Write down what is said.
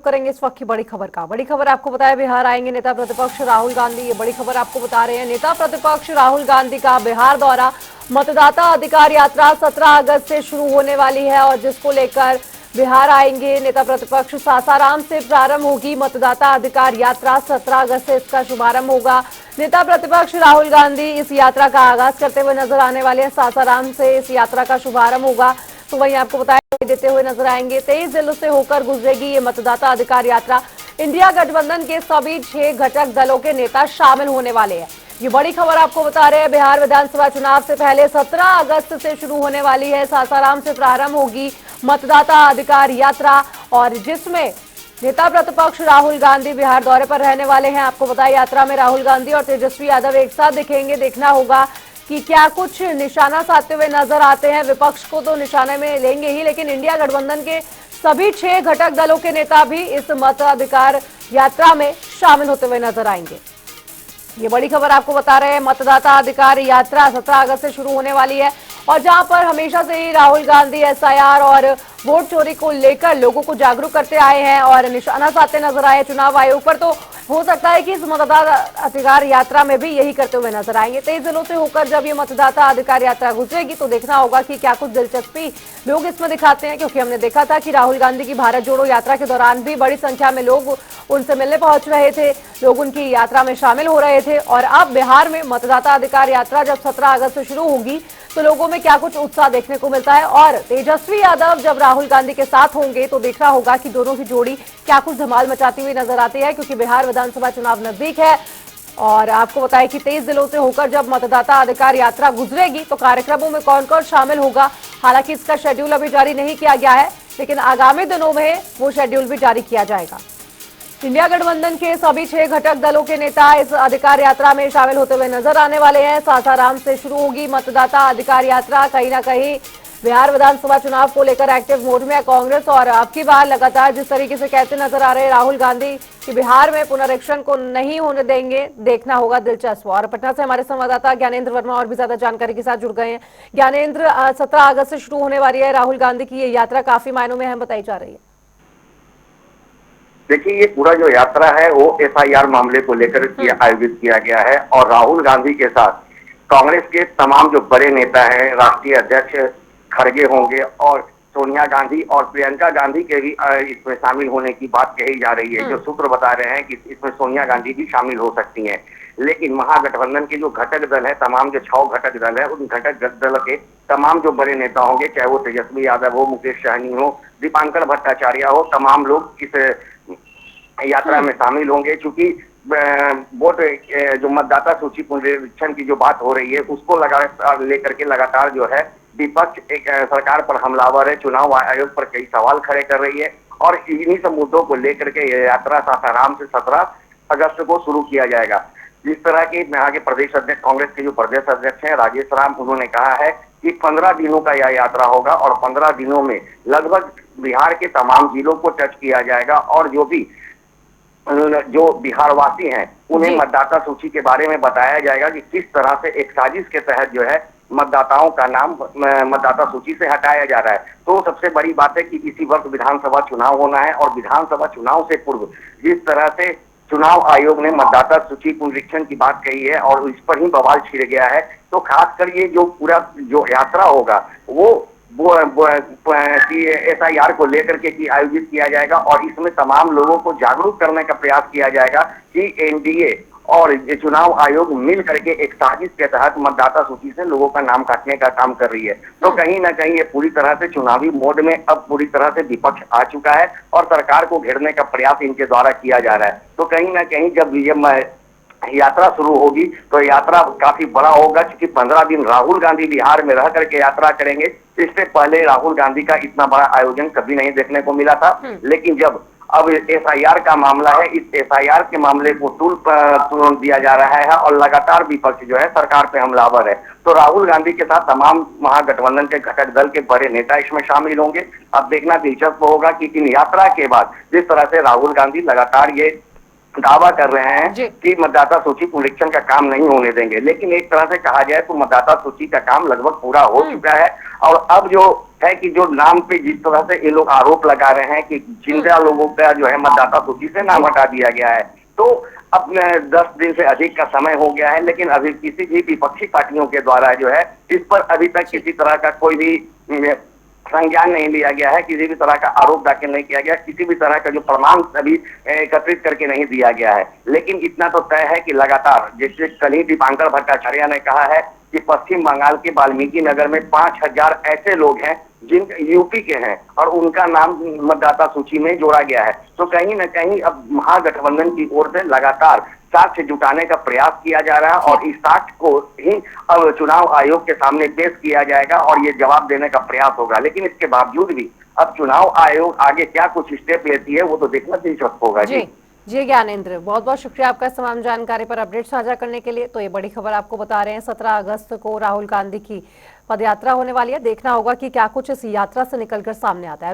करेंगे इस वक्त की बड़ी खबर का। बड़ी खबर आपको बताया, बिहार आएंगे नेता प्रतिपक्ष राहुल गांधी। ये बड़ी खबर आपको बता रहे हैं, नेता प्रतिपक्ष राहुल गांधी का बिहार दौरा, मतदाता अधिकार यात्रा 17 अगस्त से शुरू होने वाली है और जिसको लेकर बिहार आएंगे नेता प्रतिपक्ष। सासाराम से प्रारंभ होगी मतदाता अधिकार यात्रा, 17 अगस्त से इसका शुभारंभ होगा। नेता प्रतिपक्ष राहुल गांधी इस यात्रा का आगाज करते हुए नजर आने वाले हैं। सासाराम से इस यात्रा का शुभारंभ होगा, तो वहीं आपको बताया देते हुए नजर आएंगे। 23 जिलों से होकर गुजरेगी ये मतदाता अधिकार यात्रा। इंडिया गठबंधन के सभी 6 घटक दलों के नेता शामिल होने वाले हैं। ये बड़ी खबर आपको बता रहे हैं, बिहार विधानसभा चुनाव से पहले 17 अगस्त से शुरू होने वाली है। सासाराम से प्रारंभ होगी मतदाता अधिकार यात्रा और जिसमें नेता प्रतिपक्ष राहुल गांधी बिहार दौरे पर रहने वाले हैं। आपको बताया, यात्रा में राहुल गांधी और तेजस्वी यादव एक साथ दिखेंगे। देखना होगा कि क्या कुछ निशाना साधते हुए नजर आते हैं। विपक्ष को तो निशाने में लेंगे ही, लेकिन इंडिया गठबंधन के सभी 6 घटक दलों के नेता भी इस मताधिकार यात्रा में शामिल होते हुए नजर आएंगे। ये बड़ी खबर आपको बता रहे हैं, मतदाता अधिकार यात्रा 17 अगस्त से शुरू होने वाली है और जहां पर हमेशा से ही राहुल गांधी एसआईआर और वोट चोरी को लेकर लोगों को जागरूक करते आए हैं और निशाना साधते नजर आए चुनाव आयोग पर, तो हो सकता है कि इस मतदाता अधिकार यात्रा में भी यही करते हुए नजर आएंगे। 23 जिलों से होकर जब ये मतदाता अधिकार यात्रा गुजरेगी तो देखना होगा कि क्या कुछ दिलचस्पी लोग इसमें दिखाते हैं, क्योंकि हमने देखा था कि राहुल गांधी की भारत जोड़ो यात्रा के दौरान भी बड़ी संख्या में लोग उनसे मिलने पहुंच रहे थे, लोग उनकी यात्रा में शामिल हो रहे थे। और अब बिहार में मतदाता अधिकार यात्रा जब 17 अगस्त से शुरू होगी तो लोगों में क्या कुछ उत्साह देखने को मिलता है और तेजस्वी यादव जब राहुल गांधी के साथ होंगे तो देखना होगा कि दोनों की जोड़ी क्या कुछ धमाल मचाती हुई नजर आती है, क्योंकि बिहार विधानसभा चुनाव नजदीक है। और आपको बताएं कि 23 जिलों से होकर जब मतदाता अधिकार यात्रा गुजरेगी तो कार्यक्रमों में कौन कौन शामिल होगा, हालांकि इसका शेड्यूल अभी जारी नहीं किया गया है, लेकिन आगामी दिनों में वो शेड्यूल भी जारी किया जाएगा। इंडिया गठबंधन के सभी 6 घटक दलों के नेता इस अधिकार यात्रा में शामिल होते हुए नजर आने वाले हैं। सासाराम से शुरू होगी मतदाता अधिकार यात्रा। कहीं ना कहीं बिहार विधानसभा चुनाव को लेकर एक्टिव मोड में है कांग्रेस और अब की बार लगातार जिस तरीके से कहते नजर आ रहे हैं राहुल गांधी कि बिहार में पुनरीक्षण को नहीं होने देंगे, देखना होगा दिलचस्प। और पटना से हमारे संवाददाता ज्ञानेंद्र वर्मा और भी ज्यादा जानकारी के साथ जुड़ गए हैं। ज्ञानेंद्र, 17 अगस्त से शुरू होने वाली है राहुल गांधी की ये यात्रा, काफी मायनों में अहम बताई जा रही है। देखिए, ये पूरा जो यात्रा है वो एसआईआर मामले को लेकर आयोजित किया गया है और राहुल गांधी के साथ कांग्रेस के तमाम जो बड़े नेता हैं, राष्ट्रीय अध्यक्ष खड़गे होंगे और सोनिया गांधी और प्रियंका गांधी के भी इसमें शामिल होने की बात कही जा रही है। जो सूत्र बता रहे हैं कि इसमें सोनिया गांधी भी शामिल हो सकती हैं, लेकिन महागठबंधन के जो घटक दल है, तमाम जो 6 घटक दल है, उन घटक दल के तमाम जो बड़े नेता होंगे, चाहे वो तेजस्वी यादव हो, मुकेश सहनी हो, दीपांकर भट्टाचार्य हो, तमाम लोग इस यात्रा में शामिल होंगे। चूंकि वोट जो मतदाता सूची पुनरीक्षण की जो बात हो रही है उसको लेकर के लगातार जो है विपक्ष एक सरकार पर हमलावर है, चुनाव आयोग पर कई सवाल खड़े कर रही है और इन्हीं सब मुद्दों को लेकर के ये यात्रा सासाराम से 17 अगस्त को शुरू किया जाएगा। जिस तरह के यहाँ के प्रदेश अध्यक्ष, कांग्रेस के जो प्रदेश अध्यक्ष हैं राजेश राम, उन्होंने कहा है कि 15 दिनों का यह यात्रा होगा और 15 दिनों में लगभग बिहार के तमाम जिलों को टच किया जाएगा और जो बिहार वासी हैं उन्हें मतदाता सूची के बारे में बताया जाएगा कि किस तरह से एक साजिश के तहत जो है मतदाताओं का नाम मतदाता सूची से हटाया जा रहा है। तो सबसे बड़ी बात है कि इसी वक्त विधानसभा चुनाव होना है और विधानसभा चुनाव से पूर्व जिस तरह से चुनाव आयोग ने मतदाता सूची पुनरीक्षण की बात कही है और इस पर ही बवाल छिड़ गया है, तो खासकर ये जो पूरा जो यात्रा होगा वो एसआईआर को लेकर के आयोजित किया जाएगा और इसमें तमाम लोगों को जागरूक करने का प्रयास किया जाएगा कि एनडीए और चुनाव आयोग मिल करके एक साजिश के तहत मतदाता सूची से लोगों का नाम काटने का काम कर रही है। तो कहीं ना कहीं ये पूरी तरह से चुनावी मोड में अब पूरी तरह से विपक्ष आ चुका है और सरकार को घेरने का प्रयास इनके द्वारा किया जा रहा है। तो कहीं ना कहीं जब यात्रा शुरू होगी तो यात्रा काफी बड़ा होगा, क्योंकि 15 दिन राहुल गांधी बिहार में रह करके यात्रा करेंगे। इससे पहले राहुल गांधी का इतना बड़ा आयोजन कभी नहीं देखने को मिला था, लेकिन जब अब एसआईआर का मामला है, इस एसआईआर के मामले को तूल दिया जा रहा है और लगातार विपक्ष जो है सरकार पे हमलावर है। तो राहुल गांधी के साथ तमाम महागठबंधन के घटक दल के बड़े नेता इसमें शामिल होंगे। अब देखना दिलचस्प होगा कि इन यात्रा के बाद जिस तरह से राहुल गांधी लगातार ये दावा कर रहे हैं कि मतदाता सूची पुनरीक्षण का काम नहीं होने देंगे, लेकिन एक तरह से कहा जाए तो मतदाता सूची का काम लगभग पूरा हो चुका है। और अब जो है कि जो नाम पे जिस तरह से ये लोग आरोप लगा रहे हैं कि जिन लोगों का जो है मतदाता सूची से नाम हटा दिया गया है, तो अब 10 दिन से अधिक का समय हो गया है, लेकिन अभी किसी भी विपक्षी पार्टियों के द्वारा जो है इस पर अभी तक किसी तरह का कोई भी संज्ञान नहीं लिया गया है, किसी भी तरह का आरोप दाखिल नहीं किया गया, किसी भी तरह का जो प्रमाण अभी एकत्रित करके नहीं दिया गया है। लेकिन इतना तो तय है कि लगातार, जैसे कल ही दीपांकर भट्टाचार्य ने कहा है कि पश्चिम बंगाल के वाल्मीकि नगर में 5000 ऐसे लोग हैं जिन यूपी के हैं और उनका नाम मतदाता सूची में जोड़ा गया है। तो कहीं न कहीं अब महागठबंधन की ओर से लगातार साक्ष्य जुटाने का प्रयास किया जा रहा है और इस साक्ष्य को ही अब चुनाव आयोग के सामने पेश किया जाएगा और ये जवाब देने का प्रयास होगा। लेकिन इसके बावजूद भी अब चुनाव आयोग आगे क्या कुछ स्टेप लेती है वो तो देखना दिलचस्प होगा। जी ज्ञानेंद्र, बहुत बहुत शुक्रिया आपका तमाम जानकारी पर अपडेट साझा करने के लिए। तो ये बड़ी खबर आपको बता रहे हैं, 17 अगस्त को राहुल गांधी की पदयात्रा होने वाली है। देखना होगा कि क्या कुछ इस यात्रा से निकलकर सामने आता है।